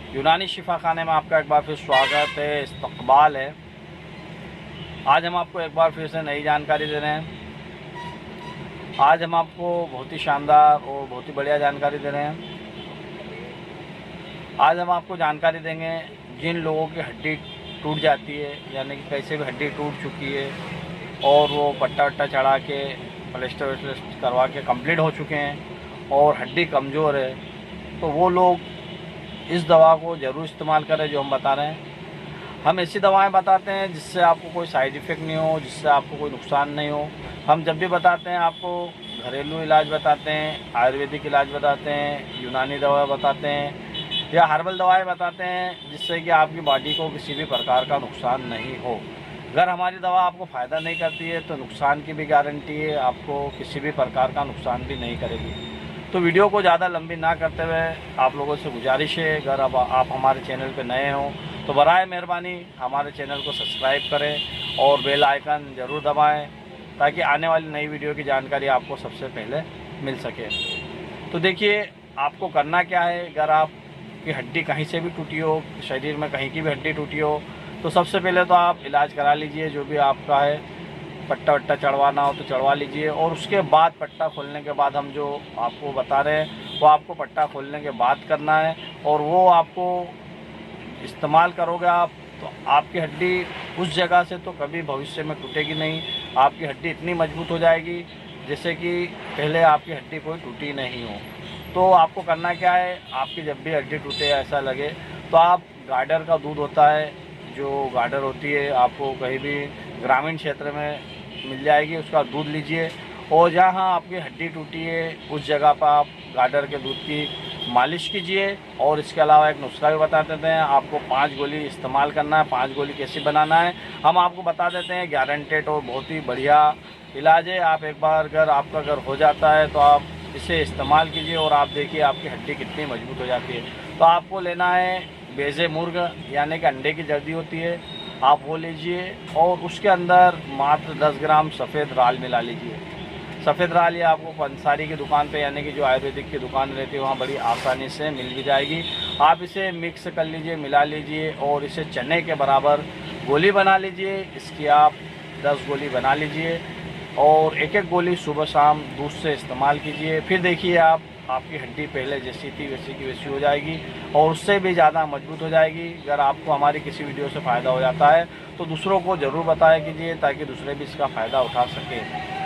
यूनानी शिफा खाने में आपका एक बार फिर स्वागत है, इस्तकबाल है। आज हम आपको एक बार फिर से नई जानकारी दे रहे हैं। आज हम आपको बहुत ही शानदार और बहुत ही बढ़िया जानकारी दे रहे हैं। आज हम आपको जानकारी देंगे जिन लोगों की हड्डी टूट जाती है, यानी कि कैसे भी हड्डी टूट चुकी है और वो पट्टा वट्टा चढ़ा के प्लास्टर वस्टर करवा के कंप्लीट हो चुके हैं और हड्डी कमज़ोर है, तो वो लोग इस दवा को ज़रूर इस्तेमाल करें जो हम बता रहे हैं। हम ऐसी दवाएं बताते हैं जिससे आपको कोई साइड इफ़ेक्ट नहीं हो, जिससे आपको कोई नुकसान नहीं हो। हम जब भी बताते हैं आपको घरेलू इलाज बताते हैं, आयुर्वेदिक इलाज बताते हैं, यूनानी दवा बताते हैं या हर्बल दवाएं बताते हैं, जिससे कि आपकी बॉडी को किसी भी प्रकार का नुकसान नहीं हो। अगर हमारी दवा आपको फ़ायदा नहीं करती है तो नुकसान की भी गारंटी है, आपको किसी भी प्रकार का नुकसान भी नहीं करेगी। तो वीडियो को ज़्यादा लंबी ना करते हुए आप लोगों से गुजारिश है, अगर अब आप हमारे चैनल पर नए हों तो बराए मेहरबानी हमारे चैनल को सब्सक्राइब करें और बेल आइकन ज़रूर दबाएं, ताकि आने वाली नई वीडियो की जानकारी आपको सबसे पहले मिल सके। तो देखिए, आपको करना क्या है। अगर आपकी हड्डी कहीं से भी टूटी हो, शरीर में कहीं की भी हड्डी टूटी हो, तो सबसे पहले तो आप इलाज करा लीजिए। जो भी आपका है, पट्टा वट्टा चढ़वाना हो तो चढ़वा लीजिए, और उसके बाद पट्टा खोलने के बाद हम जो आपको बता रहे हैं वो आपको पट्टा खोलने के बाद करना है, और वो आपको इस्तेमाल करोगे आप तो आपकी हड्डी उस जगह से तो कभी भविष्य में टूटेगी नहीं। आपकी हड्डी इतनी मजबूत हो जाएगी जैसे कि पहले आपकी हड्डी कोई टूटी नहीं हो। तो आपको करना क्या है, आपकी जब भी हड्डी टूटे ऐसा लगे तो आप गार्डर का दूध होता है, जो गार्डर होती है आपको कहीं भी ग्रामीण क्षेत्र में मिल जाएगी, उसका दूध लीजिए और जहाँ आपकी हड्डी टूटी है उस जगह पर आप गार्डर के दूध की मालिश कीजिए। और इसके अलावा एक नुस्खा भी बता देते हैं, आपको 5 गोली इस्तेमाल करना है। 5 गोली कैसे बनाना है हम आपको बता देते हैं। गारंटेड और बहुत ही बढ़िया इलाज है। आप एक बार अगर हो जाता है तो आप इसे इस्तेमाल कीजिए और आप देखिए आपकी हड्डी कितनी मजबूत हो जाती है। तो आपको लेना है बेज़े मुर्ग, यानी कि अंडे की जर्दी होती है, आप वो लीजिए और उसके अंदर मात्र 10 ग्राम सफ़ेद राल मिला लीजिए। सफ़ेद राल ये आपको पंसारी की दुकान पे, यानी कि जो आयुर्वेदिक की दुकान रहती है वहाँ बड़ी आसानी से मिल भी जाएगी। आप इसे मिक्स कर लीजिए, मिला लीजिए और इसे चने के बराबर गोली बना लीजिए। इसकी आप 10 गोली बना लीजिए और एक एक गोली सुबह शाम दूध से इस्तेमाल कीजिए। फिर देखिए आपकी हड्डी पहले जैसी थी वैसी की वैसी हो जाएगी और उससे भी ज़्यादा मजबूत हो जाएगी। अगर आपको हमारी किसी वीडियो से फ़ायदा हो जाता है तो दूसरों को ज़रूर बताया कीजिए, ताकि दूसरे भी इसका फ़ायदा उठा सकें।